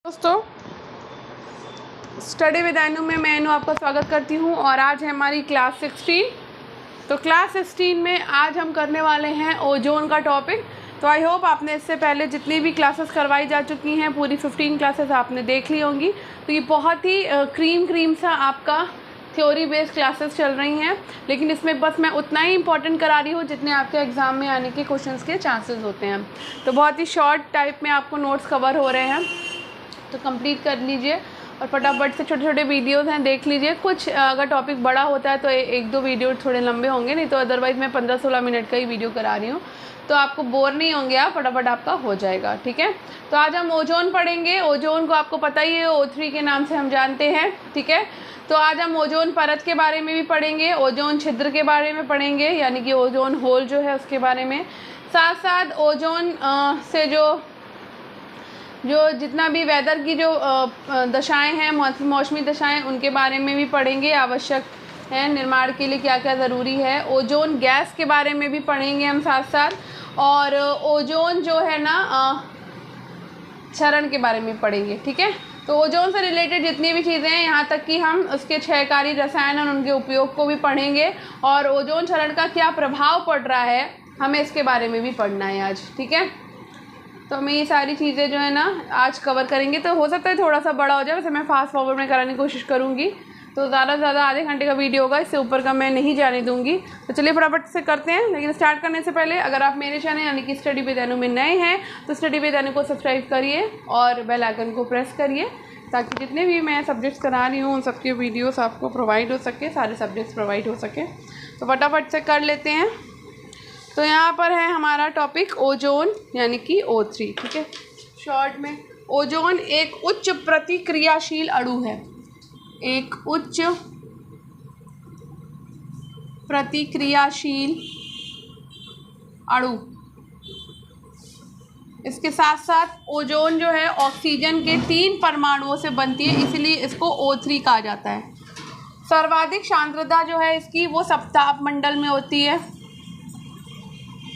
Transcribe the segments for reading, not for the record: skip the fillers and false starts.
दोस्तों, study with एनु में मैं एनु आपका स्वागत करती हूँ और आज है हमारी क्लास 16। तो क्लास 16 में आज हम करने वाले हैं ओजोन का टॉपिक। तो आई होप आपने इससे पहले जितनी भी क्लासेस करवाई जा चुकी हैं, पूरी 15 क्लासेस आपने देख ली होंगी। तो ये बहुत ही क्रीम सा आपका थ्योरी बेस्ड क्लासेस चल रही हैं, लेकिन इसमें बस मैं उतना ही इंपॉर्टेंट करा रही हूँ जितने आपके एग्ज़ाम में आने के क्वेश्चंस के चांसेस होते हैं। तो बहुत ही शॉर्ट टाइप में आपको नोट्स कवर हो रहे हैं, तो कंप्लीट कर लीजिए और फटाफट से छोटे छोटे वीडियोस हैं देख लीजिए। कुछ अगर टॉपिक बड़ा होता है तो एक दो वीडियो थोड़े लंबे होंगे, नहीं तो अदरवाइज़ मैं 15-16 मिनट का ही वीडियो करा रही हूँ, तो आपको बोर नहीं होंगे, आप फटाफट आपका हो जाएगा। ठीक है, तो आज हम ओजोन पढ़ेंगे। ओजोन को आपको पता ही है, O3 के नाम से हम जानते हैं। ठीक है, तो आज हम ओजोन परत के बारे में भी पढ़ेंगे, ओजोन छिद्र के बारे में पढ़ेंगे, यानी कि ओजोन होल जो है उसके बारे में। साथ साथ ओजोन से जो जितना भी वेदर की जो दशाएं हैं, मौसमी दशाएं, उनके बारे में भी पढ़ेंगे। आवश्यक है निर्माण के लिए क्या क्या ज़रूरी है। ओजोन गैस के बारे में भी पढ़ेंगे हम साथ साथ, और ओजोन जो है ना क्षरण के बारे में पढ़ेंगे। ठीक है, तो ओजोन से रिलेटेड जितनी भी चीज़ें हैं, यहाँ तक कि हम उसके क्षयकारी रसायन और उनके उपयोग को भी पढ़ेंगे, और ओजोन क्षरण का क्या प्रभाव पड़ रहा है हमें इसके बारे में भी पढ़ना है आज। ठीक है, तो हमें ये सारी चीज़ें जो है ना आज कवर करेंगे। तो हो सकता है थोड़ा सा बड़ा हो जाए, वैसे मैं फास्ट फॉरवर्ड में कराने की कोशिश करूँगी, तो ज़्यादा से ज़्यादा आधे घंटे का वीडियो होगा, इससे ऊपर का मैं नहीं जाने दूँगी। तो चलिए फटाफट से करते हैं। लेकिन स्टार्ट करने से पहले अगर आप मेरे चैनल यानी कि स्टडी विद एनु में नए हैं तो स्टडी विद एनु को सब्सक्राइब करिए और बेल आइकन को प्रेस करिए, ताकि जितने भी मैं सब्जेक्ट्स करा रही हूँ उन सबके वीडियोस आपको प्रोवाइड हो सके, सारे सब्जेक्ट्स प्रोवाइड हो सके। तो फटाफट से कर लेते हैं। तो यहाँ पर है हमारा टॉपिक ओजोन यानी कि O3। ठीक है, शॉर्ट में ओजोन एक उच्च प्रतिक्रियाशील अणु है, एक उच्च प्रतिक्रियाशील अणु। इसके साथ साथ ओजोन जो है ऑक्सीजन के 3 परमाणुओं से बनती है, इसलिए इसको O3 कहा जाता है। सर्वाधिक सांद्रता जो है इसकी वो सप्ताह मंडल में होती है,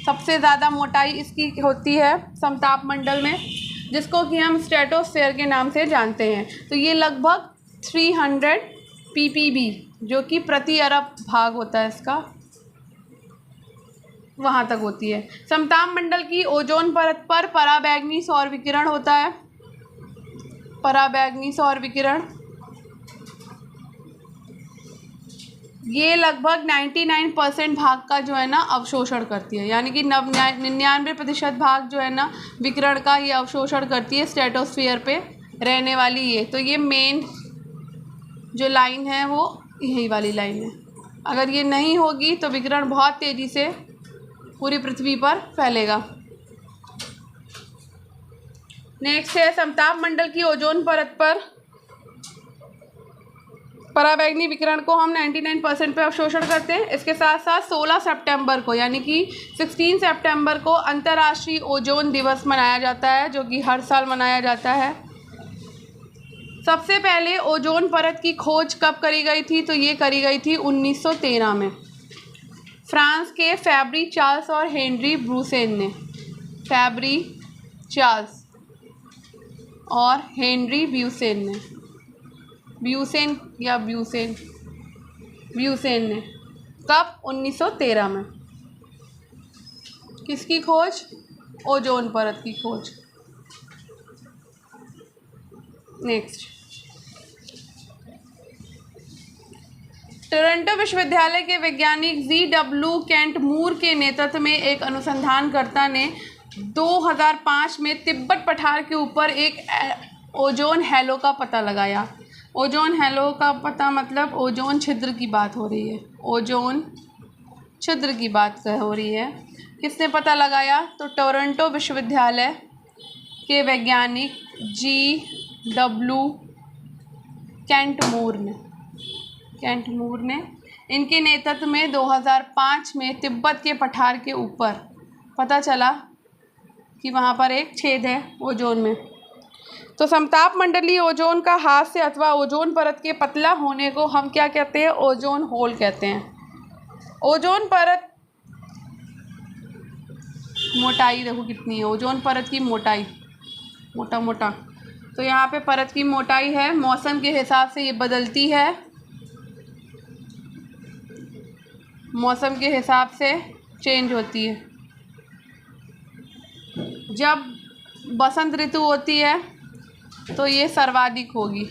सबसे ज़्यादा मोटाई इसकी होती है समताप मंडल में, जिसको कि हम स्ट्रेटोस्फेयर के नाम से जानते हैं। तो ये लगभग 300 ppb जो कि प्रति अरब भाग होता है इसका, वहाँ तक होती है। समताप मंडल की ओजोन परत पर पराबैंगनी सौर विकिरण होता है, पराबैंगनी सौर विकिरण। ये लगभग 99% भाग का जो है ना अवशोषण करती है, यानी कि 99% भाग जो है ना विकिरण का ये अवशोषण करती है स्ट्रेटोस्फीयर पे रहने वाली ये। तो ये मेन जो लाइन है वो यही वाली लाइन है। अगर ये नहीं होगी तो विकिरण बहुत तेज़ी से पूरी पृथ्वी पर फैलेगा। नेक्स्ट है समताप मंडल की ओजोन परत पर पराबैंगनी विकिरण को हम 99% पे अवशोषण करते हैं। इसके साथ साथ 16 सितंबर को यानी कि 16 सितंबर को अंतर्राष्ट्रीय ओजोन दिवस मनाया जाता है, जो कि हर साल मनाया जाता है। सबसे पहले ओजोन परत की खोज कब करी गई थी? तो ये करी गई थी 1913 में, फ्रांस के फैब्री चार्ल्स और हेनरी ब्रूसेन ने। फैब्री चार्ल्स और हेनरी ब्यूसेन ने, ब्यूसेन ने कब? 1913 में। किसकी खोज? ओजोन परत की खोज। नेक्स्ट, टोरंटो विश्वविद्यालय के वैज्ञानिक GW केंट मूर के नेतृत्व में एक अनुसंधानकर्ता ने 2005 में तिब्बत पठार के ऊपर एक ओजोन हैलो का पता लगाया। ओजोन हैलो का पता मतलब ओजोन छिद्र की बात हो रही है, ओजोन छिद्र की बात हो रही है। किसने पता लगाया? तो टोरंटो विश्वविद्यालय के वैज्ञानिक GW केंट मूर ने इनके नेतृत्व में 2005 में तिब्बत के पठार के ऊपर पता चला कि वहाँ पर एक छेद है ओजोन में। तो समताप मंडलीय ओजोन का हास्य अथवा ओजोन परत के पतला होने को हम क्या कहते हैं? ओजोन होल कहते हैं। ओजोन परत मोटाई देखो कितनी है, ओजोन परत की मोटाई, मोटा तो यहाँ पे परत की मोटाई है, मौसम के हिसाब से ये बदलती है, मौसम के हिसाब से चेंज होती है। जब बसंत ऋतु होती है तो ये सर्वाधिक होगी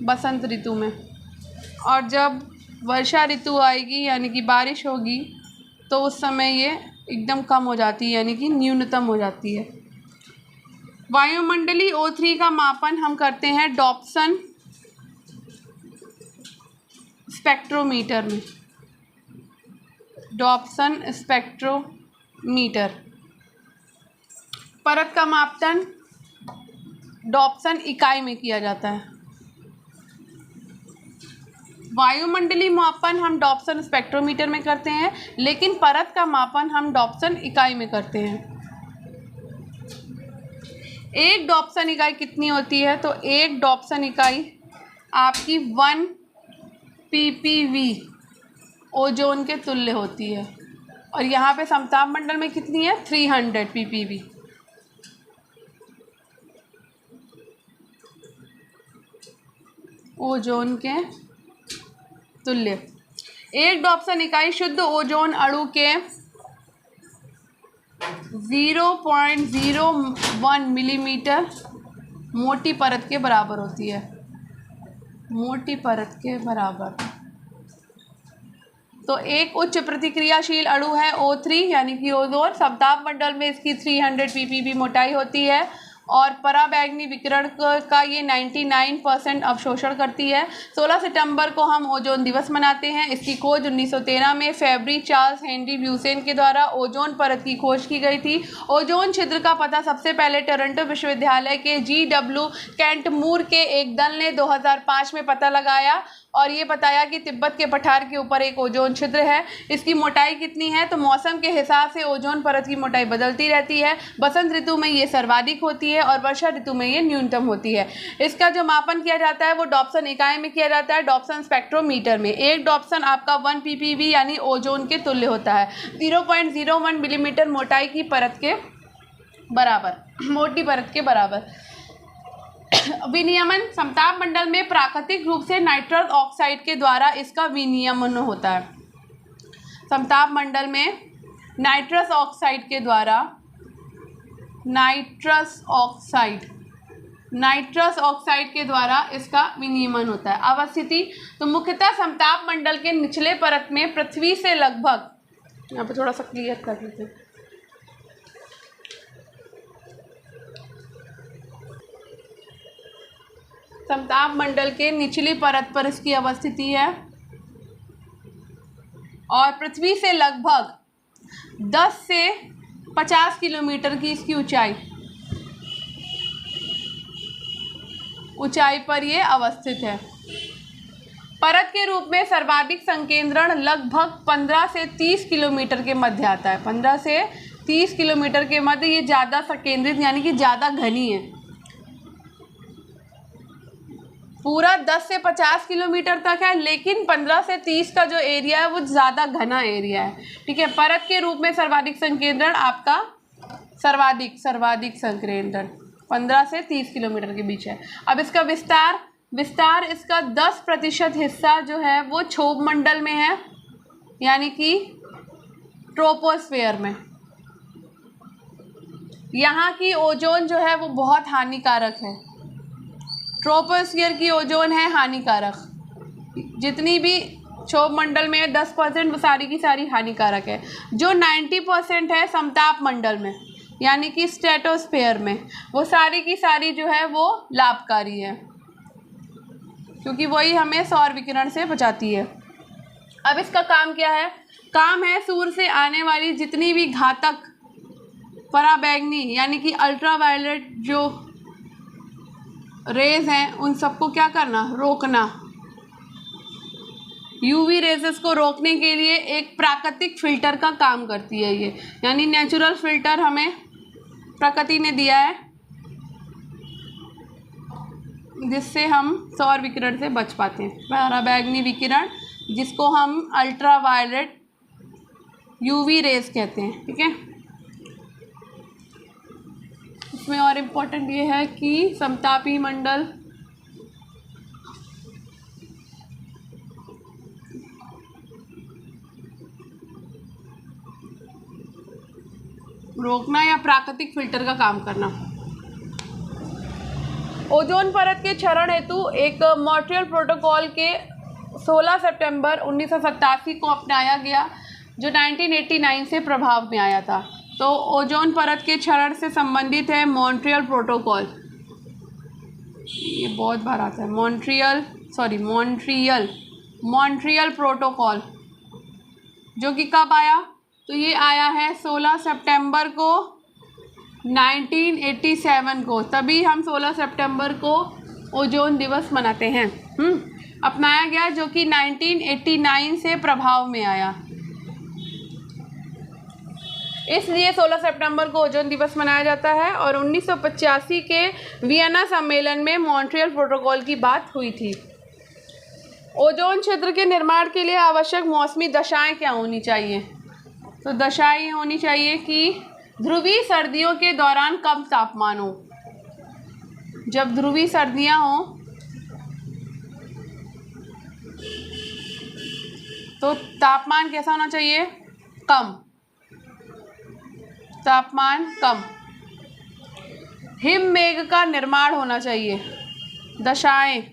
बसंत ऋतु में, और जब वर्षा ऋतु आएगी यानी कि बारिश होगी तो उस समय ये एकदम कम हो जाती है, यानी कि न्यूनतम हो जाती है। वायुमंडलीय O3 का मापन हम करते हैं डॉप्सन स्पेक्ट्रोमीटर में, डॉप्सन स्पेक्ट्रोमीटर। परत का मापन डॉप्सन इकाई में किया जाता है। वायुमंडलीय मापन हम डॉप्सन स्पेक्ट्रोमीटर में करते हैं, लेकिन परत का मापन हम डॉप्सन इकाई में करते हैं। एक डॉप्सन इकाई कितनी होती है? तो एक डॉप्सन इकाई आपकी 1 ppv ओजोन के तुल्य होती है, और यहाँ पे समताप मंडल में कितनी है? 300 ppv। ओजोन के तुल्य। एक डॉप्सन इकाई शुद्ध ओजोन अणु के 0.01 मिलीमीटर मोटी परत के बराबर होती है, मोटी परत के बराबर। तो एक उच्च प्रतिक्रियाशील अणु है O3 यानी कि ओजोन। समताप मंडल में इसकी 300 ppb मोटाई होती है, और पराबैंगनी विकिरण का ये 99% अवशोषण करती है। 16 सितंबर को हम ओजोन दिवस मनाते हैं। इसकी खोज 1913 में फेब्री चार्ल्स हेनरी ब्यूसेन के द्वारा ओजोन परत की खोज की गई थी। ओजोन छिद्र का पता सबसे पहले टोरंटो विश्वविद्यालय के GW कैंटमूर के एक दल ने 2005 में पता लगाया, और ये बताया कि तिब्बत के पठार के ऊपर एक ओजोन छिद्र है। इसकी मोटाई कितनी है? तो मौसम के हिसाब से ओजोन परत की मोटाई बदलती रहती है। बसंत ऋतु में ये सर्वाधिक होती है और वर्षा ऋतु में ये न्यूनतम होती है। इसका जो मापन किया जाता है वो डॉप्सन इकाई में किया जाता है, डॉप्सन स्पेक्ट्रोमीटर में। एक डॉप्सन आपका 1 ppv यानी ओजोन के तुल्य होता है, 0.01 मिलीमीटर मोटाई की परत के बराबर, मोटी परत के बराबर। विनियमन समताप मंडल में प्राकृतिक रूप से नाइट्रस ऑक्साइड के द्वारा इसका विनियमन होता है। समताप मंडल में नाइट्रस ऑक्साइड के द्वारा, नाइट्रस ऑक्साइड के द्वारा इसका विनियमन होता है। अवस्थिति तो मुख्यतः समताप मंडल के निचले परत में पृथ्वी से लगभग, यहाँ पे थोड़ा सा क्लियर कर लेते हैं, समताप मंडल के निचली परत पर इसकी अवस्थिति है, और पृथ्वी से लगभग 10 से 50 किलोमीटर की इसकी ऊंचाई पर ये अवस्थित है। परत के रूप में सर्वाधिक संकेंद्रण लगभग 15 से 30 किलोमीटर के मध्य आता है। 15 से 30 किलोमीटर के मध्य ये ज़्यादा संकेंद्रित यानी कि ज़्यादा घनी है। पूरा 10 से 50 किलोमीटर तक है, लेकिन 15 से 30 का जो एरिया है वो ज़्यादा घना एरिया है। ठीक है। परत के रूप में सर्वाधिक संकेंद्रण आपका सर्वाधिक संकेंद्रण 15 से 30 किलोमीटर के बीच है। अब इसका विस्तार इसका 10% हिस्सा जो है वो क्षोभ मंडल में है, यानी कि ट्रोपोस्फेयर में। यहाँ की ओजोन जो है वो बहुत हानिकारक है। ट्रोपोस्फियर की ओजोन है हानिकारक। जितनी भी क्षोभ मंडल में 10% वो सारी की सारी हानिकारक है। जो 90% है समताप मंडल में यानी कि स्ट्रेटोस्फेयर में, वो सारी की सारी जो है वो लाभकारी है, क्योंकि वही हमें सौर विकिरण से बचाती है। अब इसका काम क्या है? काम है सूर्य से आने वाली जितनी भी घातक पराबैंगनी यानी कि अल्ट्रावायलेट जो रेज हैं उन सबको क्या करना? रोकना। यूवी रेजेस को रोकने के लिए एक प्राकृतिक फिल्टर का काम करती है ये, यानी नेचुरल फिल्टर हमें प्रकृति ने दिया है, जिससे हम सौर विकिरण से बच पाते हैं। पराबैंगनी विकिरण जिसको हम अल्ट्रावायलेट यूवी रेज कहते हैं। ठीक है। उसमें और इम्पोर्टेंट ये है कि समतापी मंडल रोकना या प्राकृतिक फिल्टर का काम करना। ओजोन परत के क्षरण हेतु एक मॉन्ट्रियल प्रोटोकॉल के 16 सितंबर 1987 को अपनाया गया, जो 1989 से प्रभाव में आया था। तो ओजोन परत के क्षरण से संबंधित है मॉन्ट्रियल प्रोटोकॉल। ये बहुत बार आता है, मॉन्ट्रियल प्रोटोकॉल, जो कि कब आया? तो ये आया है 16 सितंबर को 1987 को। तभी हम 16 सितंबर को ओजोन दिवस मनाते हैं। अपनाया गया, जो कि 1989 से प्रभाव में आया। इसलिए 16 सितंबर को ओजोन दिवस मनाया जाता है। और 1985 के वियना सम्मेलन में मॉन्ट्रियल प्रोटोकॉल की बात हुई थी। ओजोन क्षेत्र के निर्माण के लिए आवश्यक मौसमी दशाएं क्या होनी चाहिए? तो दशाएं होनी चाहिए कि ध्रुवीय सर्दियों के दौरान कम तापमान हो। जब ध्रुवीय सर्दियां हों तो तापमान कैसा होना चाहिए? कम। तापमान कम। हिममेघ का निर्माण होना चाहिए। दशाएं,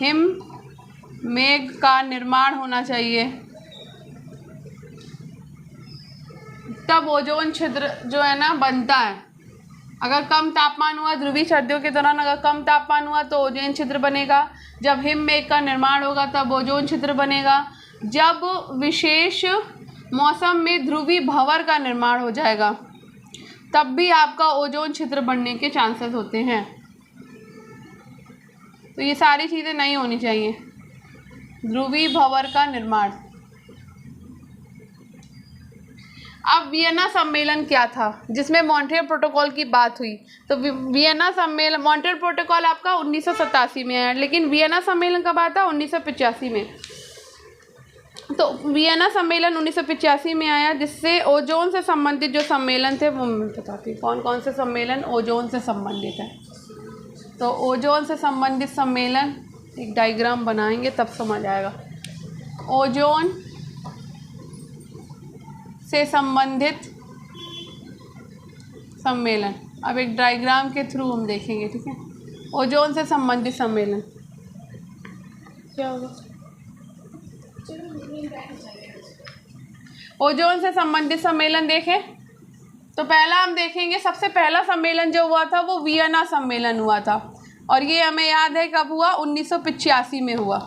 हिममेघ का निर्माण होना चाहिए, तब ओजोन छिद्र जो है ना बनता है। अगर कम तापमान हुआ, ध्रुवीय सर्दियों के दौरान अगर कम तापमान हुआ तो ओजोन छिद्र बनेगा। जब हिममेघ का निर्माण होगा तब ओजोन छिद्र बनेगा। जब विशेष मौसम में ध्रुवीय भंवर का निर्माण हो जाएगा तब भी आपका ओजोन छिद्र बनने के चांसेस होते हैं। तो ये सारी चीज़ें नहीं होनी चाहिए। ध्रुवीय भंवर का निर्माण। अब वियना सम्मेलन क्या था जिसमें मॉन्ट्रियल प्रोटोकॉल की बात हुई? तो वियना सम्मेलन, मॉन्ट्रियल प्रोटोकॉल आपका 1987 में आया, लेकिन वियना सम्मेलन कब आया था? 1985 में। तो वियना सम्मेलन 1985 में आया, जिससे ओजोन से संबंधित जो सम्मेलन थे वो मैं बताती हूँ कौन कौन से सम्मेलन ओजोन से संबंधित है। तो ओजोन से संबंधित सम्मेलन, एक डायग्राम बनाएंगे तब समझ आएगा। ओजोन से संबंधित सम्मेलन, अब एक डायग्राम के थ्रू हम देखेंगे, ठीक है। ओजोन से संबंधित सम्मेलन क्या होगा? ओजोन से संबंधित सम्मेलन देखें तो पहला हम देखेंगे, सबसे पहला सम्मेलन जो हुआ था वो वियना सम्मेलन हुआ था, और ये हमें याद है कब हुआ? 1985 में हुआ,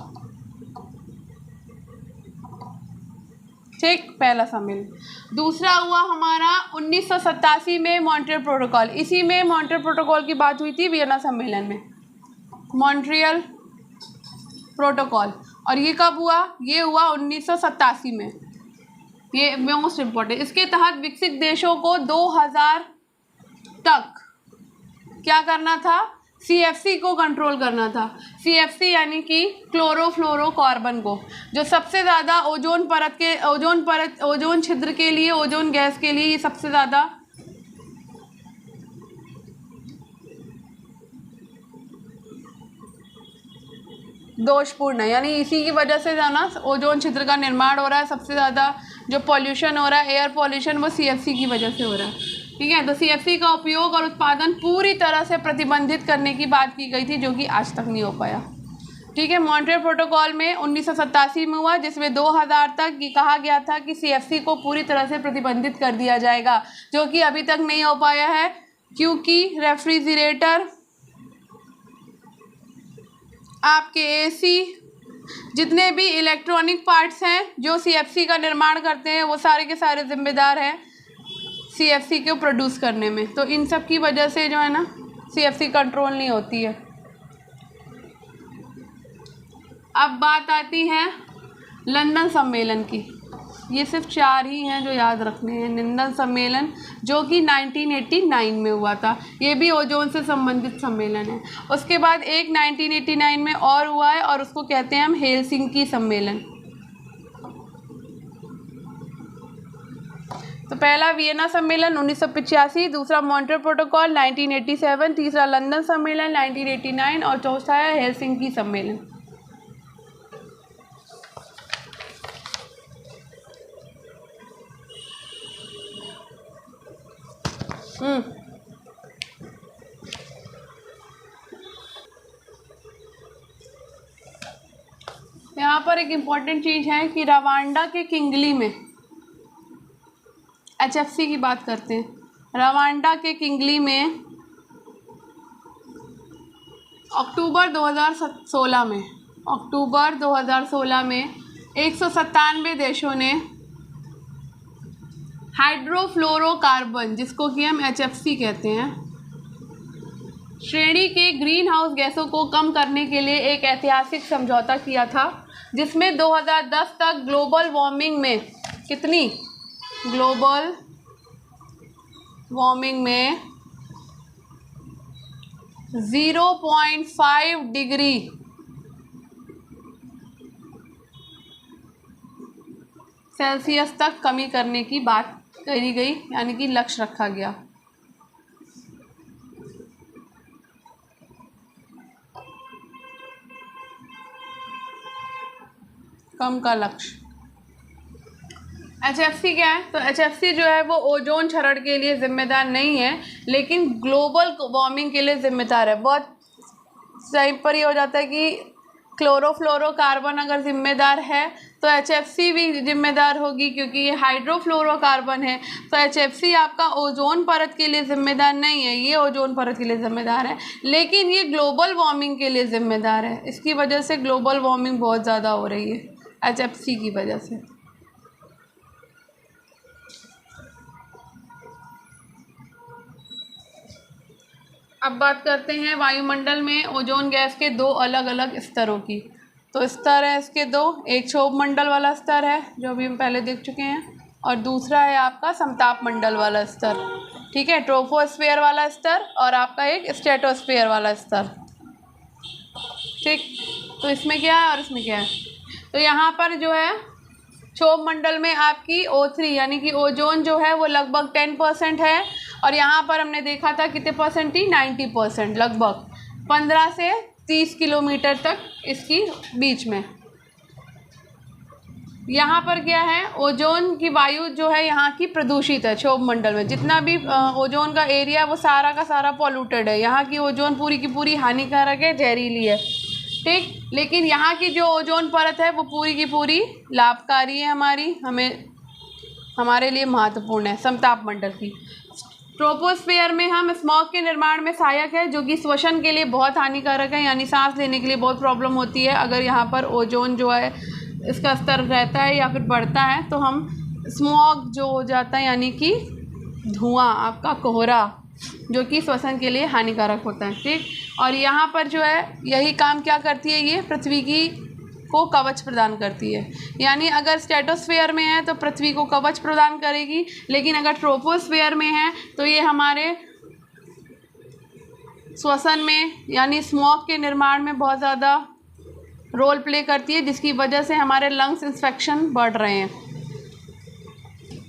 ठीक, पहला सम्मेलन। दूसरा हुआ हमारा 1987 में मॉन्ट्रियल प्रोटोकॉल। इसी में मॉन्ट्रियल प्रोटोकॉल की बात हुई थी वियना सम्मेलन में, मॉन्ट्रियल प्रोटोकॉल। और ये कब हुआ? ये हुआ 1987 में। ये मोस्ट इम्पोर्टेंट। इसके तहत विकसित देशों को 2000 तक क्या करना था? CFC को कंट्रोल करना था। CFC यानी कि क्लोरोफ्लोरोकार्बन को, जो सबसे ज़्यादा ओजोन छिद्र के लिए, ओजोन गैस के लिए ये सबसे ज़्यादा दोषपूर्ण है। यानी इसी की वजह से जो ना ओजोन छिद्र का निर्माण हो रहा है। सबसे ज़्यादा जो पॉल्यूशन हो रहा है, एयर पॉल्यूशन, वो CFC की वजह से हो रहा है, ठीक है। तो CFC का उपयोग और उत्पादन पूरी तरह से प्रतिबंधित करने की बात की गई थी, जो कि आज तक नहीं हो पाया, ठीक है। मॉन्ट्रियल प्रोटोकॉल में 1987 में हुआ, जिसमें 2000 तक ये कहा गया था कि CFC को पूरी तरह से प्रतिबंधित कर दिया जाएगा, जो कि अभी तक नहीं हो पाया है, क्योंकि रेफ्रिजरेटर, आपके AC, जितने भी इलेक्ट्रॉनिक पार्ट्स हैं जो CFC का निर्माण करते हैं, वो सारे के सारे जिम्मेदार हैं CFC को प्रोड्यूस करने में। तो इन सब की वजह से जो है ना CFC कंट्रोल नहीं होती है। अब बात आती है लंदन सम्मेलन की। ये सिर्फ 4 ही हैं जो याद रखने हैं। लंदन सम्मेलन जो कि 1989 में हुआ था, ये भी ओजोन से संबंधित सम्मेलन है। उसके बाद एक 1989 में और हुआ है, और उसको कहते हैं हम हेलसिंकी सम्मेलन। तो पहला वियना सम्मेलन 1985, दूसरा मॉन्ट्रियल प्रोटोकॉल 1987, तीसरा लंदन सम्मेलन 1989 और चौथा है हेलसिंकी सम्मेलन। यहाँ पर एक इम्पॉर्टेंट चीज़ है कि रवांडा के किंगली में, HFC की बात करते हैं, रवांडा के किंगली में अक्टूबर 2016 में 197 देशों ने हाइड्रोफ्लोरोकार्बन, जिसको कि हम HFC कहते हैं, श्रेणी के ग्रीन हाउस गैसों को कम करने के लिए एक ऐतिहासिक समझौता किया था, जिसमें 2010 तक ग्लोबल वार्मिंग में कितनी, ग्लोबल वार्मिंग में 0.5 डिग्री सेल्सियस तक कमी करने की बात करी गई, यानी कि लक्ष्य रखा गया। कम का लक्ष्य। HFC क्या है? तो HFC जो है वो ओजोन क्षरण के लिए जिम्मेदार नहीं है, लेकिन ग्लोबल वार्मिंग के लिए जिम्मेदार है। बहुत टाइम पर ये हो जाता है कि क्लोरोफ्लोरोकार्बन अगर जिम्मेदार है तो HFC भी जिम्मेदार होगी, क्योंकि ये हाइड्रोफ्लोरोकार्बन है। तो HFC आपका ओजोन परत के लिए जिम्मेदार नहीं है, ये ओजोन परत के लिए जिम्मेदार है, लेकिन ये ग्लोबल वार्मिंग के लिए जिम्मेदार है। इसकी वजह से ग्लोबल वार्मिंग बहुत ज़्यादा हो रही है, HFC की वजह से। अब बात करते हैं वायुमंडल में ओजोन गैस के दो अलग अलग स्तरों की। तो स्तर है इसके दो, एक क्षोभ मंडल वाला स्तर है जो अभी हम पहले देख चुके हैं, और दूसरा है आपका समताप मंडल वाला स्तर। ठीक है, ट्रोपोस्फीयर वाला स्तर और आपका एक स्ट्रेटोस्फीयर वाला स्तर। ठीक, तो इसमें क्या है और इसमें क्या है? तो यहाँ पर जो है क्षोभ मंडल में आपकी O3 यानी कि ओजोन जो है वो लगभग 10% है, और यहाँ पर हमने देखा था कितने परसेंट थी, 90%, लगभग 15 से 30 किलोमीटर तक इसकी बीच में। यहाँ पर क्या है, ओजोन की वायु जो है यहाँ की प्रदूषित है। क्षोभ मंडल में जितना भी ओजोन का एरिया है वो सारा का सारा पॉल्यूटेड है। यहाँ की ओजोन पूरी की पूरी हानिकारक है, जहरीली है। ठीक, लेकिन यहाँ की जो ओजोन परत है वो पूरी की पूरी लाभकारी है, हमारे लिए महत्वपूर्ण है, समताप मंडल की। ट्रोपोस्फीयर में हम स्मॉग के निर्माण में सहायक है, जो कि श्वसन के लिए बहुत हानिकारक है, यानी सांस लेने के लिए बहुत प्रॉब्लम होती है। अगर यहाँ पर ओजोन जो है इसका स्तर रहता है या फिर बढ़ता है तो हम स्मॉग जो हो जाता है, यानी कि धुआं, आपका कोहरा, जो कि श्वसन के लिए हानिकारक होता है। ठीक, और यहाँ पर जो है यही काम क्या करती है, ये पृथ्वी की को कवच प्रदान करती है। यानी अगर स्ट्रेटोस्फीयर में है तो पृथ्वी को कवच प्रदान करेगी, लेकिन अगर ट्रोपोस्फीयर में है तो ये हमारे श्वसन में यानी स्मॉग के निर्माण में बहुत ज़्यादा रोल प्ले करती है, जिसकी वजह से हमारे लंग्स इन्फेक्शन बढ़ रहे हैं।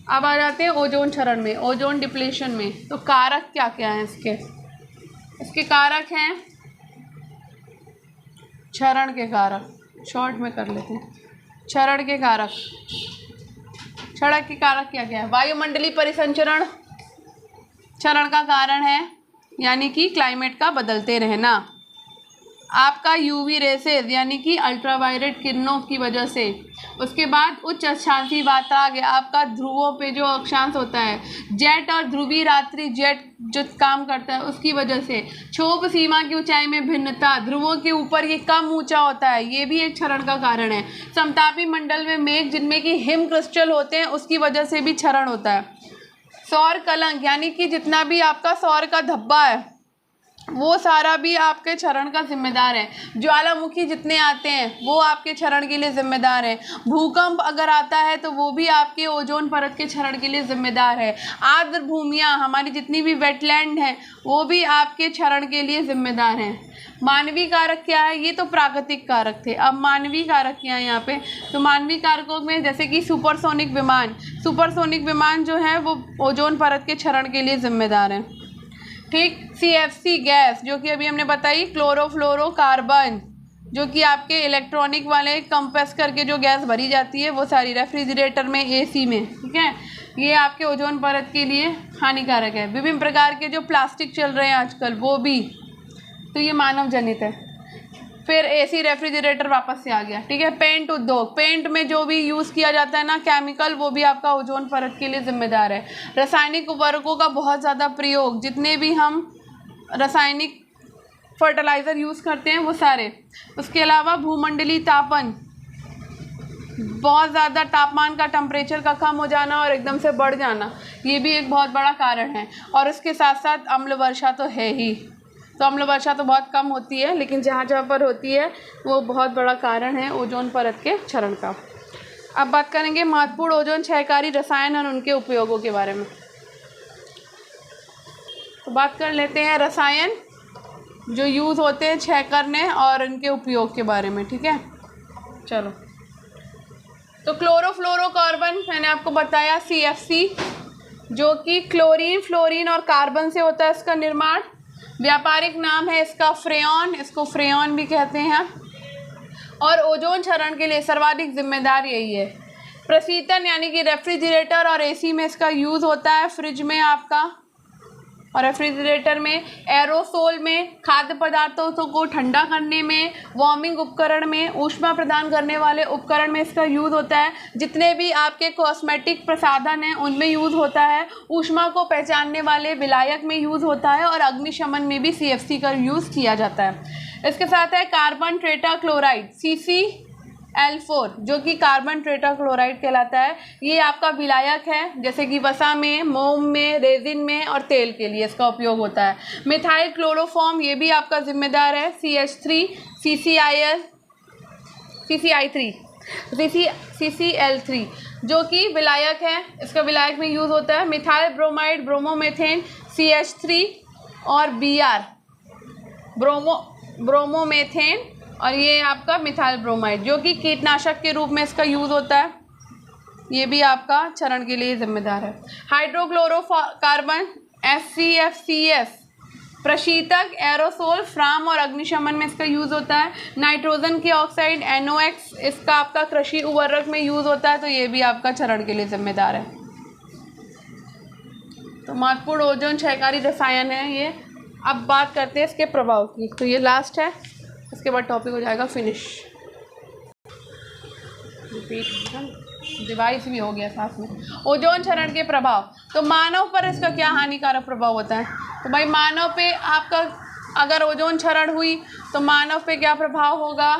अब आ जाते हैं ओजोन क्षरण में, ओजोन डिप्लीशन में। तो कारक क्या क्या हैं इसके कारक हैं, क्षरण के कारक, शॉर्ट में कर लेते हैं। क्षरण के कारक, क्षरण के कारक क्या क्या है? वायुमंडलीय परिसंचरण क्षरण का कारण है, यानी कि क्लाइमेट का बदलते रहना। आपका यूवी रेसेज यानी कि अल्ट्रावायलेट किरणों की वजह से। उसके बाद उच्च अक्षांशीय वातावरण, आपका ध्रुवों पे जो अक्षांश होता है, जेट और ध्रुवीय रात्रि जेट जो काम करता है उसकी वजह से। क्षोभ सीमा की ऊंचाई में भिन्नता, ध्रुवों के ऊपर ये कम ऊंचा होता है, ये भी एक क्षरण का कारण है। समतापी मंडल में मेघ जिनमें कि हिम क्रिस्टल होते हैं उसकी वजह से भी क्षरण होता है। सौर कलंक यानी कि जितना भी आपका सौर का धब्बा है वो सारा भी आपके क्षरण का जिम्मेदार है। ज्वालामुखी जितने आते हैं वो आपके क्षरण के लिए जिम्मेदार है। भूकंप अगर आता है तो वो भी आपके ओजोन परत के क्षरण के लिए जिम्मेदार है। आर्द्र भूमियाँ, हमारी जितनी भी वेटलैंड हैं, वो भी आपके क्षरण के लिए जिम्मेदार हैं। मानवीय कारक क्या है? ये तो प्राकृतिक कारक थे। अब मानवीय कारक क्या है यहाँ पे? तो मानवीय कारकों में जैसे कि सुपरसोनिक विमान जो है वो ओजोन परत के क्षरण के लिए जिम्मेदार है। ठीक। CFC गैस जो कि अभी हमने बताई, क्लोरोफ्लोरोकार्बन जो कि आपके इलेक्ट्रॉनिक वाले कंप्रेस करके जो गैस भरी जाती है वो सारी रेफ्रिजरेटर में, AC में, ठीक है, ये आपके ओजोन परत के लिए हानिकारक है। विभिन्न प्रकार के जो प्लास्टिक चल रहे हैं आजकल वो भी, तो ये मानव जनित है। फिर AC रेफ्रिजरेटर वापस से आ गया, ठीक है। पेंट उद्योग, पेंट में जो भी यूज़ किया जाता है ना केमिकल, वो भी आपका ओजोन परत के लिए जिम्मेदार है। रासायनिक उर्वरकों का बहुत ज़्यादा प्रयोग, जितने भी हम रासायनिक फर्टिलाइज़र यूज़ करते हैं वो सारे। उसके अलावा भूमंडलीय तापन, बहुत ज़्यादा तापमान का, टेम्परेचर का कम हो जाना और एकदम से बढ़ जाना, ये भी एक बहुत बड़ा कारण है। और इसके साथ साथ अम्ल वर्षा तो है ही। तो अम्ल वर्षा तो बहुत कम होती है, लेकिन जहाँ जहाँ पर होती है वो बहुत बड़ा कारण है ओजोन परत के क्षरण का। अब बात करेंगे महत्वपूर्ण ओजोन क्षयकारी रसायन और उनके उपयोगों के बारे में। तो बात कर लेते हैं रसायन जो यूज़ होते हैं क्षय करने और इनके उपयोग के बारे में, ठीक है। चलो, तो क्लोरोफ्लोरोकार्बन मैंने आपको बताया, CFC, जो कि क्लोरीन, फ्लोरीन और कार्बन से होता है इसका निर्माण। व्यापारिक नाम है इसका फ्रेयॉन, इसको फ्रेयॉन भी कहते हैं। और ओजोन क्षरण के लिए सर्वाधिक जिम्मेदार यही है। प्रशीतन यानी कि रेफ्रिजरेटर और AC में इसका यूज़ होता है, फ्रिज में आपका, और रेफ्रिजरेटर में, एरोसोल में, खाद्य पदार्थों को ठंडा करने में, वार्मिंग उपकरण में, ऊष्मा प्रदान करने वाले उपकरण में इसका यूज़ होता है। जितने भी आपके कॉस्मेटिक प्रसाधन हैं उनमें यूज़ होता है। ऊष्मा को पहचानने वाले विलायक में यूज़ होता है और अग्निशमन में भी CFC का यूज़ किया जाता है। इसके साथ है कार्बन टेट्राक्लोराइड, CCl4, जो कि कार्बन टेट्राक्लोराइड कहलाता है। ये आपका विलायक है, जैसे कि वसा में, मोम में, रेजिन में और तेल के लिए इसका उपयोग होता है। मिथाइल क्लोरोफॉर्म, ये भी आपका जिम्मेदार है। CH3, CCl3 जो कि विलायक है, इसका विलायक में यूज़ होता है। मिथाइल ब्रोमाइड, ब्रोमोमेथेन, CH3 और Br, ब्रोमोमेथेन, और ये आपका मिथाइल ब्रोमाइड जो कि कीटनाशक के रूप में इसका यूज़ होता है। ये भी आपका क्षरण के लिए जिम्मेदार है। हाइड्रोक्लोरोकार्बन, HCFCs, प्रशीतक, एरोसोल, फ्राम और अग्निशमन में इसका यूज़ होता है। नाइट्रोजन की ऑक्साइड, NOx, इसका आपका कृषि उर्वरक में यूज़ होता है। तो ये भी आपका क्षरण के लिए जिम्मेदार है। तो महत्वपूर्ण ओजोन क्षयकारी रसायन है ये। अब बात करते हैं इसके प्रभाव की। तो ये लास्ट है, इसके बाद टॉपिक हो जाएगा फिनिश। डिवाइस भी हो गया साथ में। ओजोन क्षरण के प्रभाव, तो मानव पर इसका क्या हानिकारक प्रभाव होता है? तो भाई मानव पे आपका अगर ओजोन क्षरण हुई तो मानव पे क्या प्रभाव होगा,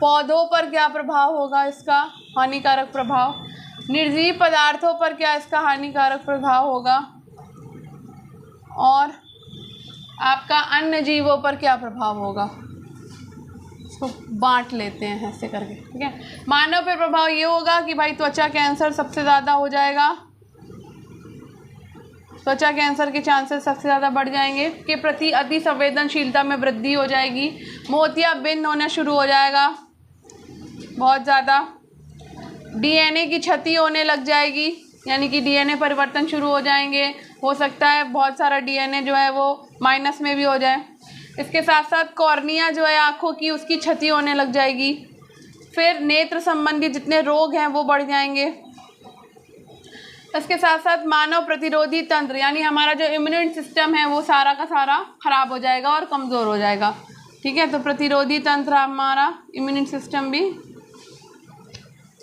पौधों पर क्या प्रभाव होगा इसका हानिकारक प्रभाव, निर्जीव पदार्थों पर क्या इसका हानिकारक प्रभाव होगा, और आपका अन्य जीवों पर क्या प्रभाव होगा। इसको बांट लेते हैं ऐसे करके, ठीक है। मानव पे प्रभाव ये होगा कि भाई त्वचा कैंसर सबसे ज़्यादा हो जाएगा, त्वचा कैंसर के चांसेस सबसे ज़्यादा बढ़ जाएंगे, के प्रति अति संवेदनशीलता में वृद्धि हो जाएगी, मोतियाबिंद होना शुरू हो जाएगा बहुत ज़्यादा, DNA की क्षति होने लग जाएगी, यानी कि DNA परिवर्तन शुरू हो जाएंगे। हो सकता है बहुत सारा DNA जो है वो माइनस में भी हो जाए। इसके साथ साथ कॉर्निया जो है आँखों की, उसकी क्षति होने लग जाएगी। फिर नेत्र संबंधी जितने रोग हैं वो बढ़ जाएंगे। इसके साथ साथ मानव प्रतिरोधी तंत्र यानी हमारा जो इम्यून सिस्टम है वो सारा का सारा खराब हो जाएगा और कमज़ोर हो जाएगा, ठीक है। तो प्रतिरोधी तंत्र हमारा इम्यून सिस्टम भी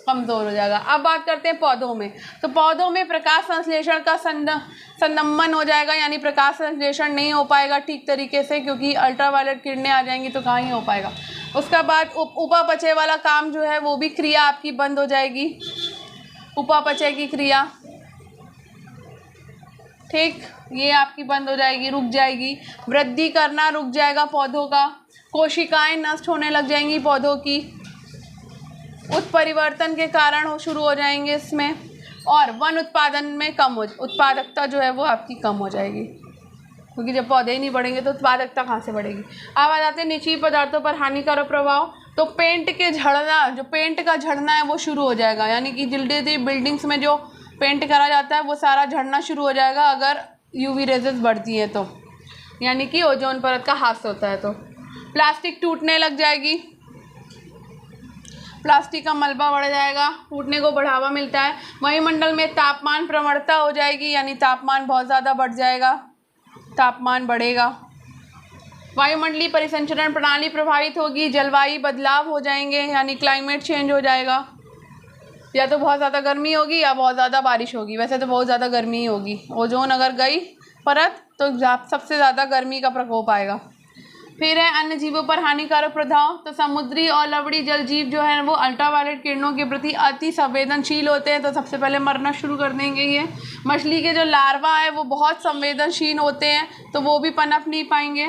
कमज़ोर हो जाएगा। अब बात करते हैं पौधों में। तो पौधों में प्रकाश संश्लेषण का संदमन हो जाएगा, यानी प्रकाश संश्लेषण नहीं हो पाएगा ठीक तरीके से, क्योंकि अल्ट्रावायलेट किरणें आ जाएंगी तो कहाँ ही हो पाएगा। उसका बाद उपापचय वाला काम जो है वो भी क्रिया आपकी बंद हो जाएगी, उपापचय की क्रिया। ठीक, ये आपकी बंद हो जाएगी, रुक जाएगी। वृद्धि करना रुक जाएगा पौधों का। कोशिकाएं नष्ट होने लग जाएंगी पौधों की। उत्परिवर्तन के कारण वो शुरू हो जाएंगे इसमें। और वन उत्पादन में उत्पादकता जो है वो आपकी कम हो जाएगी, क्योंकि जब पौधे ही नहीं बढ़ेंगे तो उत्पादकता कहाँ से बढ़ेगी। अब आ जाते हैं निजी पदार्थों पर हानिकारक प्रभाव। तो पेंट के झड़ना, जो पेंट का झड़ना है वो शुरू हो जाएगा, यानी कि जल्दी बिल्डिंग्स में जो पेंट करा जाता है वो सारा झड़ना शुरू हो जाएगा अगर यूवी रेजेस बढ़ती है तो, यानी कि ओजोन परत का ह्रास होता है तो। प्लास्टिक टूटने लग जाएगी, प्लास्टिक का मलबा बढ़ जाएगा, टूटने को बढ़ावा मिलता है। वायुमंडल में तापमान प्रवणता हो जाएगी, यानी तापमान बहुत ज़्यादा बढ़ जाएगा, तापमान बढ़ेगा। वायुमंडलीय परिसंचरण प्रणाली प्रभावित होगी, जलवायु बदलाव हो जाएंगे, यानी क्लाइमेट चेंज हो जाएगा। या तो बहुत ज़्यादा गर्मी होगी या बहुत ज़्यादा बारिश होगी। वैसे तो बहुत ज़्यादा गर्मी ही होगी, ओजोन अगर गई परत तो सबसे ज़्यादा गर्मी का प्रकोप आएगा। फिर है अन्य जीवों पर हानिकारक प्रभाव। तो समुद्री और लवणीय जल जीव जो है वो अल्ट्रावायलेट किरणों के प्रति अति संवेदनशील होते हैं, तो सबसे पहले मरना शुरू कर देंगे ये। मछली के जो लार्वा है वो बहुत संवेदनशील होते हैं, तो वो भी पनप नहीं पाएंगे।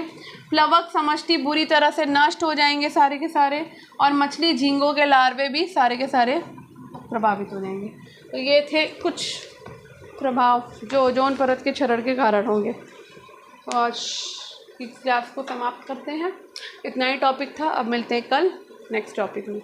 प्लवक समष्टि बुरी तरह से नष्ट हो जाएंगे सारे के सारे, और मछली झींगों के लार्वे भी सारे के सारे प्रभावित हो जाएंगे। तो ये थे कुछ प्रभाव जो ओजोन परत के क्षरण के कारण होंगे। और इस क्लास को समाप्त करते हैं, इतना ही टॉपिक था। अब मिलते हैं कल नेक्स्ट टॉपिक में।